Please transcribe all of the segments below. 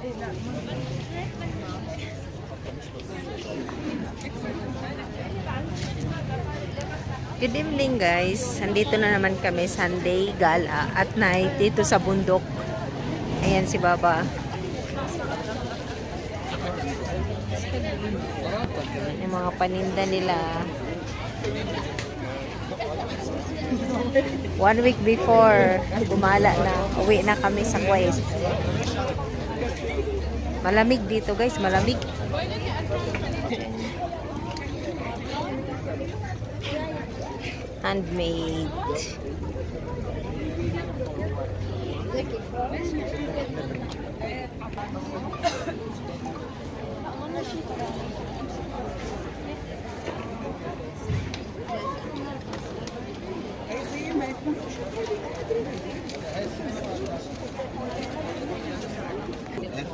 Good evening guys. Nandito na naman kami Sunday gala at night dito sa bundok. Ayan si Baba. Yung mga paninda nila. 1 week before gumala na, uwi na kami sa Kuwait. Malamig dito guys, malamig. Handmade.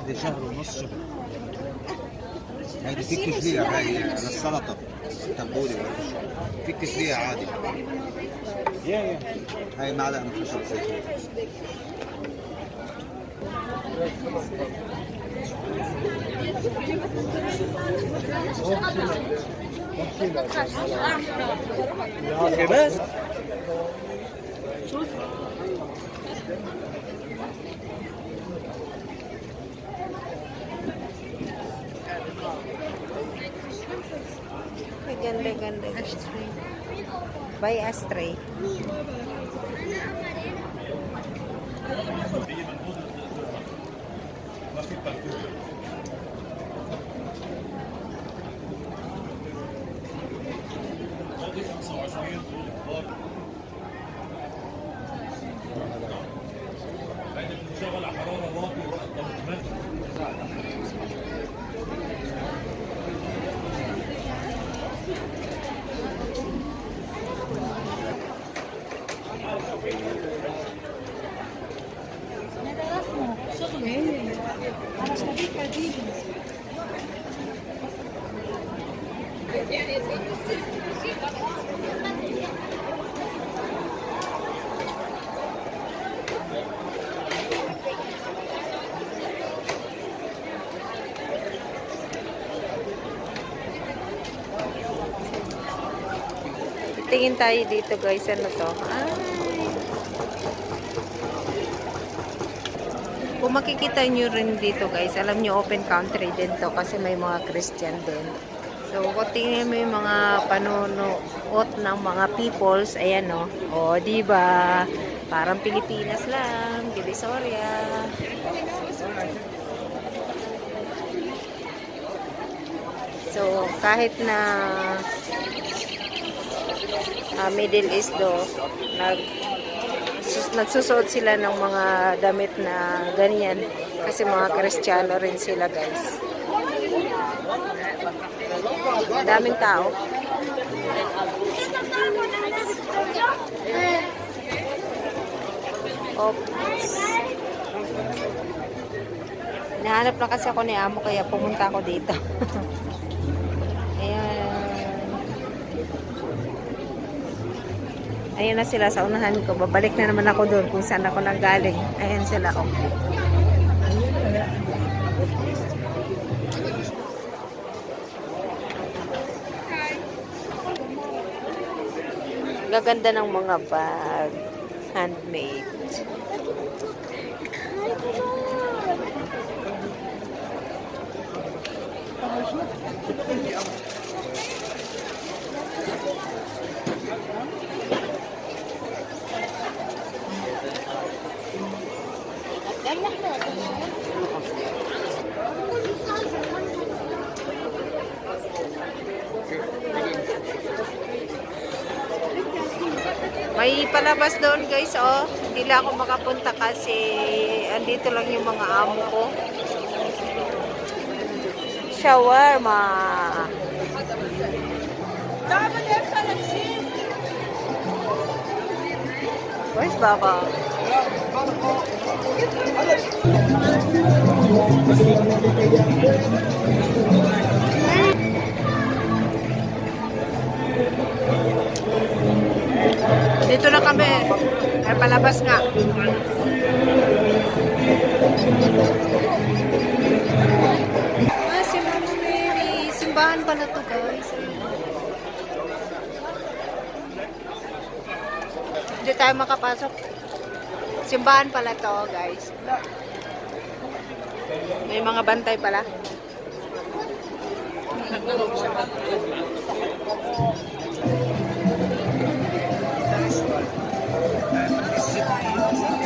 دي شهر ونص شغل. هذه فيك تشريع هاي للسلطه التبولي فيك تشريع عادي. هاي معلقه من خشب زيتون. Ganda-ganda. By Astray. Tingin tayo dito guys, ano to? Kung makikita nyo rin dito guys, alam nyo open country din to kasi may mga Christian din. So kung tingin mo yung mga panunuot ng mga peoples, ayan o. O diba? Parang Pilipinas lang, Divisoria. So kahit na Middle East do, nagsusuot sila ng mga damit na ganyan kasi mga Kristiyano rin sila guys. Daming tao. Oops. Nahanap na kasi ako ni Amo kaya pumunta ako dito. Ayan. Ayan na sila sa unahan ko. Babalik na naman ako doon kung saan ako nanggaling. Ayan sila. Oh. Gaganda ng mga bag. Handmade. May palabas doon guys, oh. Hindi lang ako makapunta kasi andito lang yung mga amo ko. Shawarma. Where's Baba? Dito na kami. Ay palabas nga. pala to guys. Hindi tayo makapasok. Simbahan pala to guys. May mga bantay pala.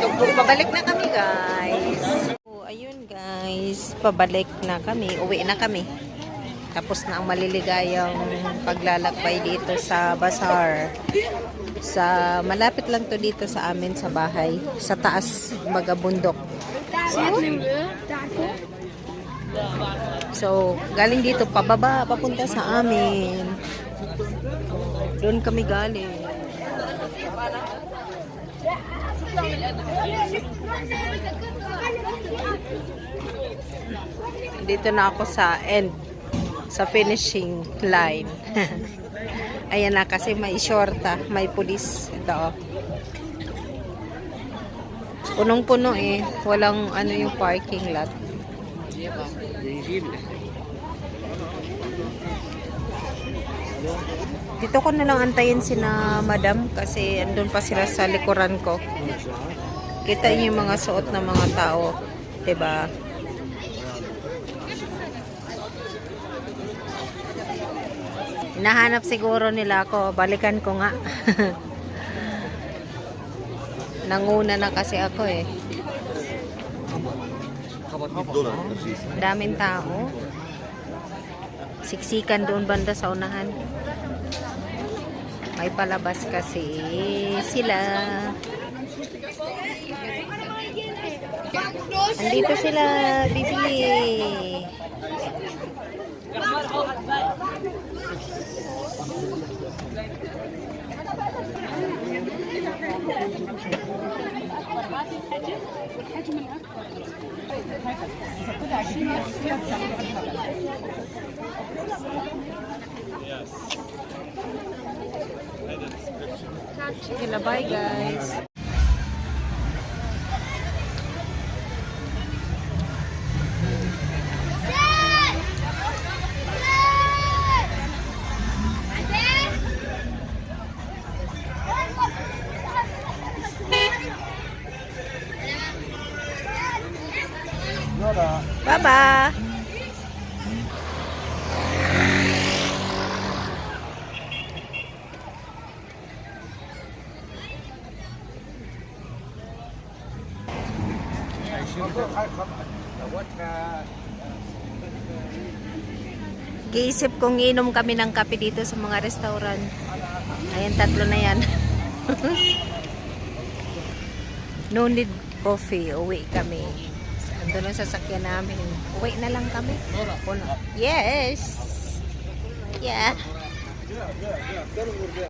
So, pabalik na kami guys. So, ayun guys, pabalik na kami. Uwi na kami. Tapos na ang maliligayang paglalakbay dito sa bazaar. Malapit lang to dito sa amin sa bahay. Sa taas, bundok. So, galing dito pababa, papunta sa amin. Doon kami galing. Dito na ako sa end, sa finishing line. Ayan na kasi may shorta, may pulis. Ito oh. Punong-puno eh. Walang ano yung parking lot. Dito ko na lang antayin sina madam kasi andun pa sila sa likuran ko. Kita niyo yung mga suot ng mga tao, 'di ba? Nahanap siguro nila ako, balikan ko nga. Nanguna na kasi ako eh. Daming tao. Siksikan doon banda sa unahan. May palabas kasi sila. Andito sila bibili. Sige na, bye guys. Bye-bye. Giisip kong inom kami ng kape dito sa mga restaurant. Ayan, tatlo na yan. No need coffee. Uwi kami. Ando lang sasakyan namin. Uwi na lang kami. Yes. Yeah.